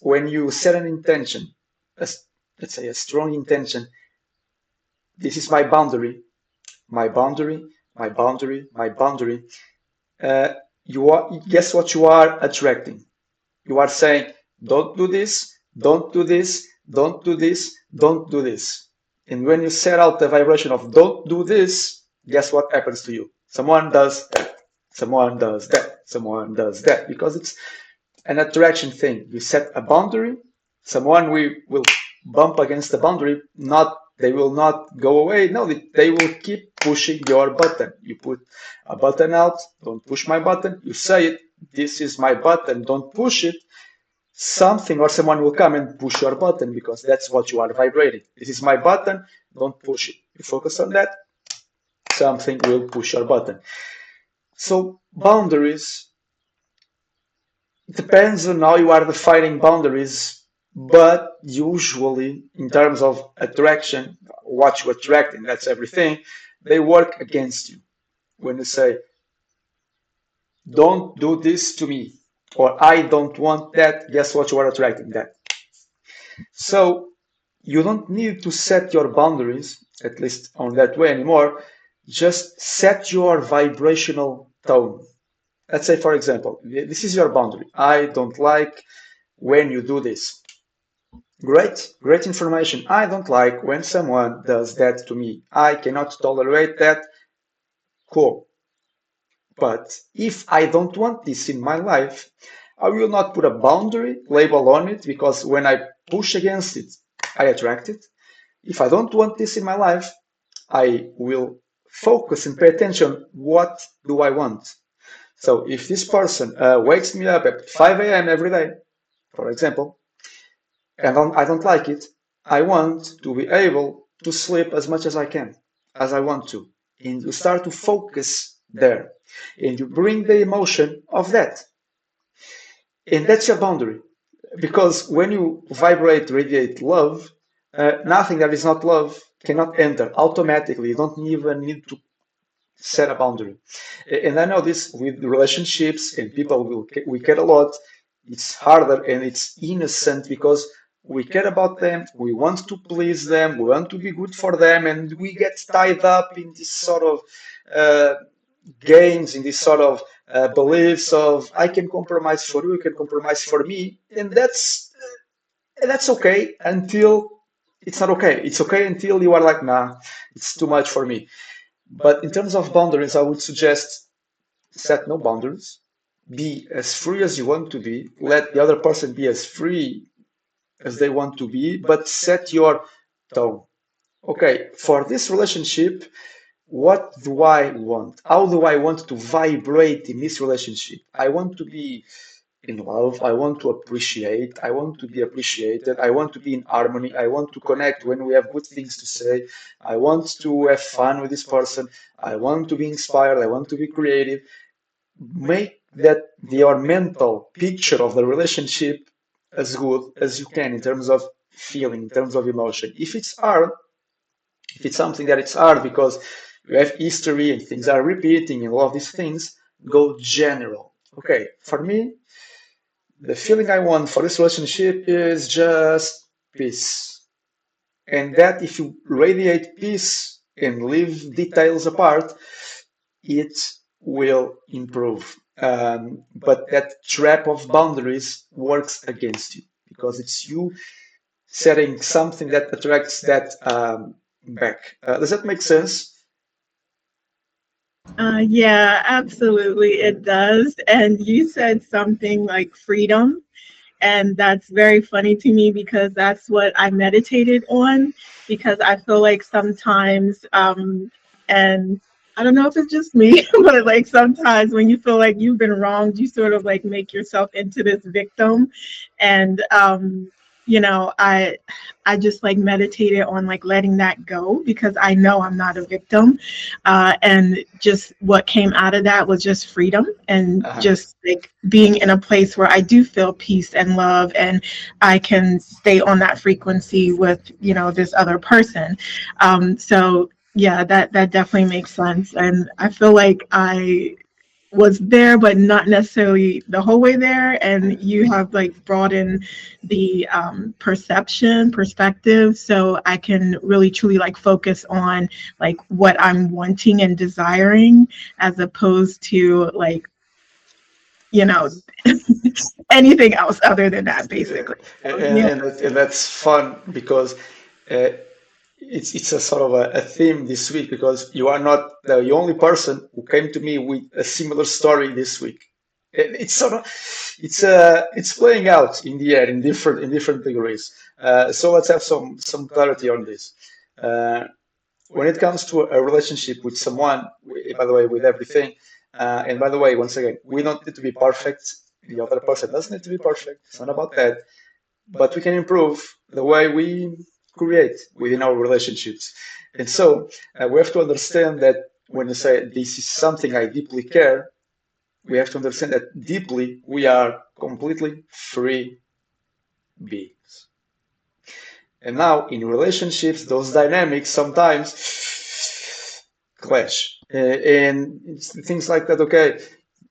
when you set an intention, let's say a strong intention, this is my boundary, my boundary, my boundary, my boundary. Uh, guess what you are attracting? You are saying, don't do this, don't do this, don't do this, don't do this. And when you set out the vibration of don't do this, guess what happens to you? Someone does that, someone does that, someone does that, because it's an attraction thing. You set a boundary, someone will bump against the boundary, not they will not go away. No, they will keep pushing your button. You put a button out, don't push my button. You say it, this is my button, don't push it. Something or someone will come and push your button because that's what you are vibrating. This is my button, don't push it. You focus on that, something will push your button. So boundaries depends on how you are defining boundaries, but usually in terms of attraction, what you attract, and that's everything, they work against you. When you say, don't do this to me, or I don't want that, guess what you are attracting? That. So you don't need to set your boundaries, at least on that way anymore. Just set your vibrational tone. Let's say, for example, this is your boundary. I don't like when you do this. Great, great information. I don't like when someone does that to me. I cannot tolerate that. Cool. But if I don't want this in my life, I will not put a boundary label on it because when I push against it, I attract it. If I don't want this in my life, I will focus and pay attention. What do I want? So if this person wakes me up at 5 a.m. every day, for example, and I don't like it, I want to be able to sleep as much as I can, as I want to. And you start to focus there. And you bring the emotion of that. And that's your boundary. Because when you vibrate, radiate love, nothing that is not love cannot enter automatically. You don't even need to set a boundary. And I know this with relationships and people we care a lot. It's harder and it's innocent because we care about them, we want to please them, we want to be good for them, and we get tied up in this sort of uh, games, in this sort of beliefs of I can compromise for you, you can compromise for me, and that's okay until it's not okay. It's okay until you are like, nah, it's too much for me. But in terms of boundaries, I would suggest set no boundaries. Be as free as you want to be. Let the other person be as free as they want to be, but set your tone. Okay, for this relationship, what do I want? How do I want to vibrate in this relationship? I want to be in love. I want to appreciate. I want to be appreciated. I want to be in harmony. I want to connect when we have good things to say. I want to have fun with this person. I want to be inspired. I want to be creative. Make that your mental picture of the relationship as good as you can in terms of feeling, in terms of emotion. If it's hard, if it's something that it's hard because you have history and things are repeating and all of these things, go general. Okay, for me, the feeling I want for this relationship is just peace. And that if you radiate peace and leave details apart, it will improve. But that trap of boundaries works against you because it's you setting something that attracts that back. Does that make sense? Yeah, absolutely, it does. And you said something like freedom, and that's very funny to me because that's what I meditated on. Because I feel like sometimes, and I don't know if it's just me, but like sometimes when you feel like you've been wronged, you sort of like make yourself into this victim, and I just like meditated on like letting that go because I know I'm not a victim, and just what came out of that was just freedom and Uh-huh. just like being in a place where I do feel peace and love, and I can stay on that frequency with this other person. So yeah, that definitely makes sense, and I feel like I was there, but not necessarily the whole way there. And you have like broadened the perspective, so I can really truly like focus on like what I'm wanting and desiring, as opposed to like, you know, anything else other than that, Yeah. basically. And, So, yeah. and that's fun because uh, it's a sort of a theme this week because you are not the only person who came to me with a similar story this week. It's sort of it's playing out in the air in different degrees. So let's have some clarity on this. Uh, when it comes to a relationship with someone, by the way, with everything, and by the way, once again, we don't need to be perfect. The other person doesn't need to be perfect. It's not about that, but we can improve the way we create within our relationships. And so we have to understand that when you say this is something I deeply care, we have to understand that deeply we are completely free beings. And now in relationships, those dynamics sometimes clash. And it's things like that, okay,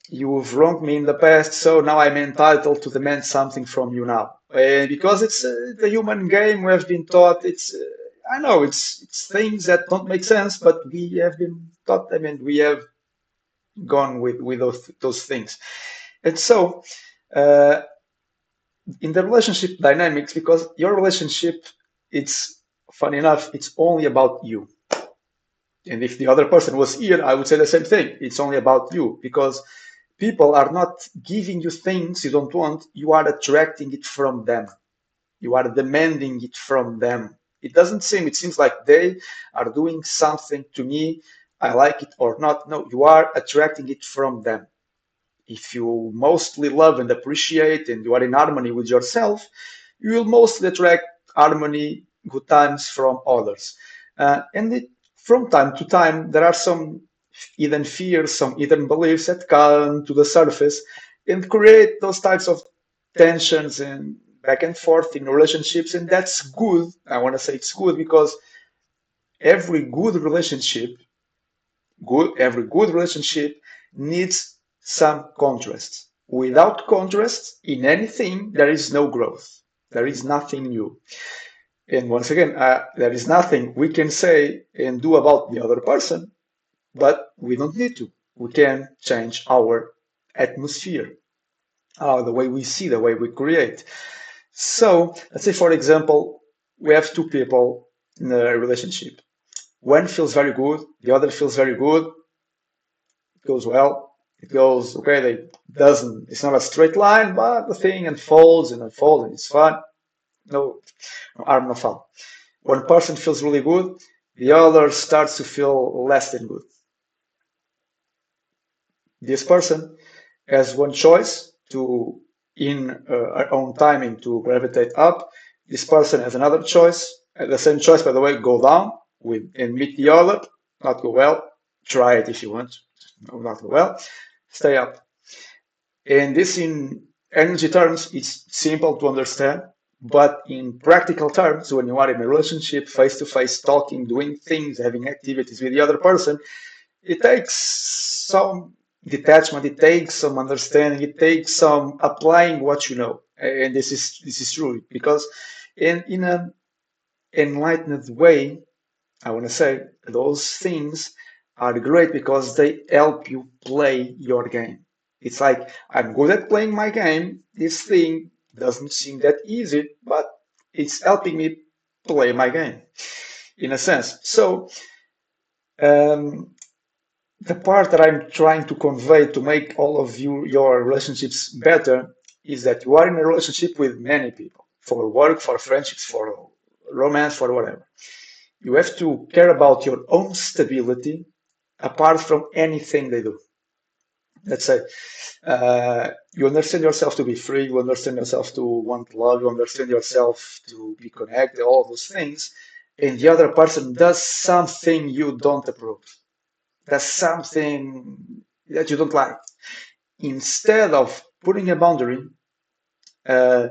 you've wronged me in the past, so now I'm entitled to demand something from you now. And because it's the human game, we have been taught I know it's things that don't make sense, but we have been taught them and we have gone with those things. And so, uh, in the relationship dynamics, because your relationship, it's funny enough, it's only about you. And if the other person was here, I would say the same thing. It's only about you because people are not giving you things you don't want. You are attracting it from them. You are demanding it from them. It seems like they are doing something to me. I like it or not. No, you are attracting it from them. If you mostly love and appreciate and you are in harmony with yourself, you will mostly attract harmony, good times from others. From time to time, there are some hidden fears, some hidden beliefs that come to the surface and create those types of tensions and back and forth in relationships. And that's good. I want to say it's good because every good relationship every good relationship needs some contrast. Without contrast in anything, there is no growth. There is nothing new. And once again, there is nothing we can say and do about the other person, but we don't need to. We can change our atmosphere, the way we see, the way we create. So, let's say, for example, we have two people in a relationship. One feels very good, the other feels very good, it goes well. It goes okay. They doesn't. It's not a straight line, but the thing unfolds and unfolds, and it's fun. No, no harm, no foul. One person feels really good, the other starts to feel less than good. This person has one choice to, in our own timing, to gravitate up. This person has another choice, the same choice, by the way, go down with and meet the other, not go well. Try it if you want. No, not go well. Stay up. And this, in energy terms, it's simple to understand. But in practical terms, when you are in a relationship, face to face, talking, doing things, having activities with the other person, it takes some detachment, it takes some understanding, it takes some applying what you know. And this is true because in an enlightened way, I want to say those things are great because they help you play your game. It's like I'm good at playing my game. This thing doesn't seem that easy, but it's helping me play my game in a sense. So um, the part that I'm trying to convey to make all of your relationships better is that you are in a relationship with many people for work, for friendships, for romance, for whatever. You have to care about your own stability apart from anything they do. Let's say you understand yourself to be free, you understand yourself to want love, you understand yourself to be connected, all those things, and the other person does something you don't approve, does something that you don't like. Instead of putting a boundary, uh,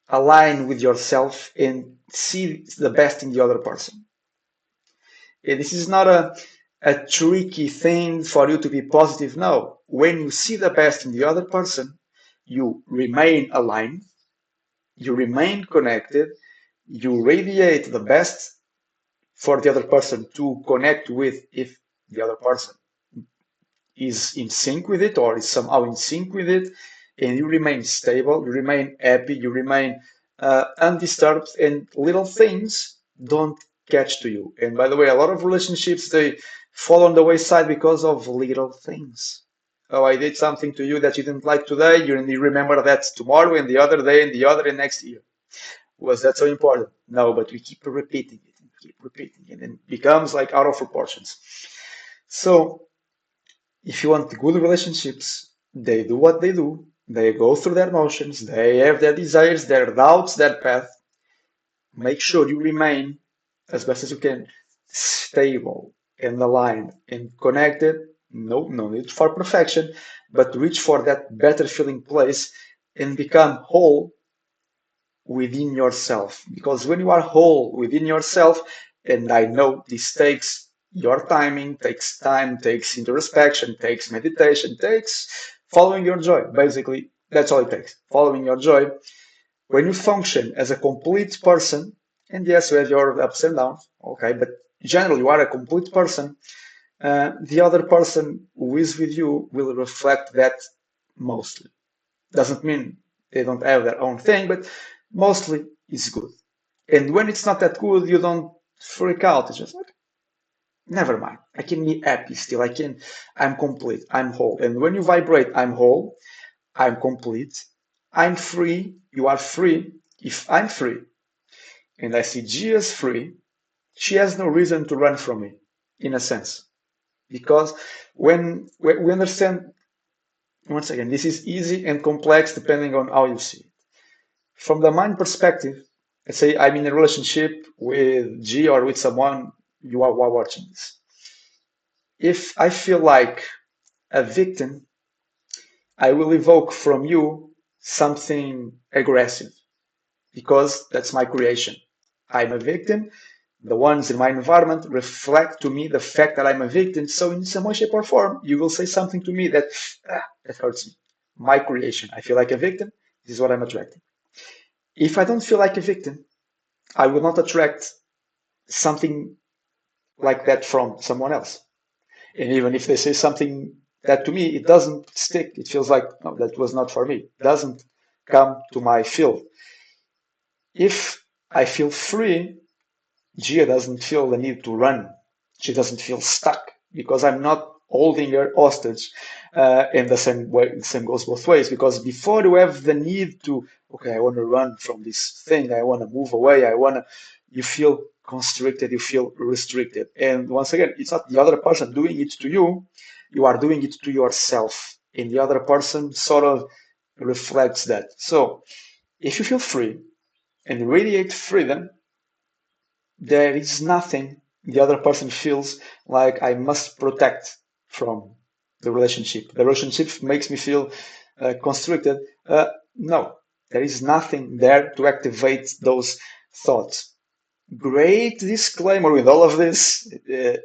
align with yourself and see the best in the other person. This is not a a tricky thing for you to be positive. No, when you see the best in the other person, you remain aligned, you remain connected, you radiate the best for the other person to connect with if the other person is in sync with it or is somehow in sync with it, and you remain stable, you remain happy, you remain undisturbed, and little things don't catch to you. And by the way, a lot of relationships they fall on the wayside because of little things. Oh, I did something to you that you didn't like today. You remember that tomorrow and the other day and the other and next year. Was that so important? No, but we keep repeating it and keep repeating it, and it becomes like out of proportions. So if you want good relationships, they do what they do. They go through their motions. They have their desires, their doubts, their path. Make sure you remain, as best as you can, stable and aligned and connected. No need for perfection, but reach for that better feeling place and become whole within yourself. Because when you are whole within yourself, and I know this takes your timing, takes time, takes introspection, takes meditation, takes following your joy. Basically, that's all it takes. Following your joy. When you function as a complete person, and yes, you have your ups and downs, okay, but generally you are a complete person, the other person who is with you will reflect that mostly. Doesn't mean they don't have their own thing, but mostly it's good. And when it's not that good, you don't freak out. It's just like, never mind. I can be happy still. I'm complete. I'm whole. And when you vibrate, I'm whole. I'm complete. I'm free. You are free. If I'm free and I see Gia is free, she has no reason to run from me, in a sense. Because when we understand, once again, this is easy and complex depending on how you see it. From the mind perspective, let's say I'm in a relationship with G or with someone you are watching this. If I feel like a victim, I will evoke from you something aggressive because that's my creation. I'm a victim. The ones in my environment reflect to me the fact that I'm a victim. So, in some way, shape, or form, you will say something to me that hurts me. My creation. I feel like a victim. This is what I'm attracting. If I don't feel like a victim, I will not attract something like that from someone else. And even if they say something that to me, it doesn't stick. It feels like, no, that was not for me. It doesn't come to my field. If I feel free, Gia doesn't feel the need to run. She doesn't feel stuck because I'm not holding her hostage. And the same way, the same goes both ways. Because before you have the need to, okay, I want to run from this thing, I want to move away, you feel constricted, you feel restricted. And once again, it's not the other person doing it to you, you are doing it to yourself. And the other person sort of reflects that. So if you feel free and radiate freedom, there is nothing the other person feels like I must protect from the relationship. The relationship makes me feel constricted. No, there is nothing there to activate those thoughts. Great disclaimer with all of this,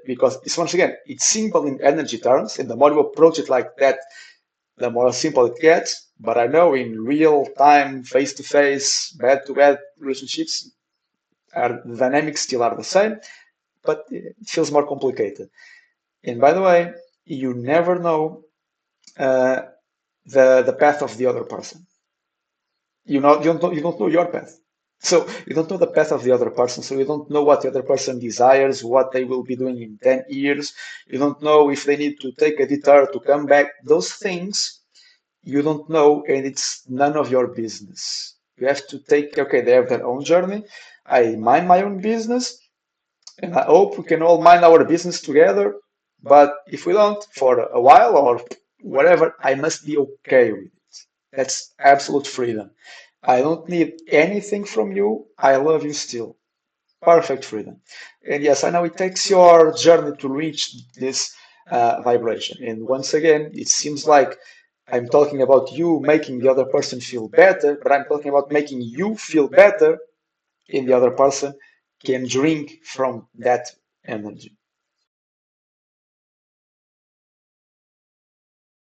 because it's once again, it's simple in energy terms, and the more you approach it like that, the more simple it gets. But I know in real time, face to face, bad to bad relationships, are the dynamics still are the same, but it feels more complicated. And by the way, you never know uh, the path of the other person. You don't know your path. So you don't know the path of the other person. So you don't know what the other person desires, what they will be doing in 10 years. You don't know if they need to take a detour to come back. Those things you don't know, and it's none of your business. You have to take, okay, they have their own journey. I mind my own business, and I hope we can all mind our business together. But if we don't, for a while or whatever, I must be okay with it. That's absolute freedom. I don't need anything from you. I love you still. Perfect freedom. And yes, I know it takes your journey to reach this vibration. And once again, it seems like I'm talking about you making the other person feel better, but I'm talking about making you feel better, and the other person can drink from that energy.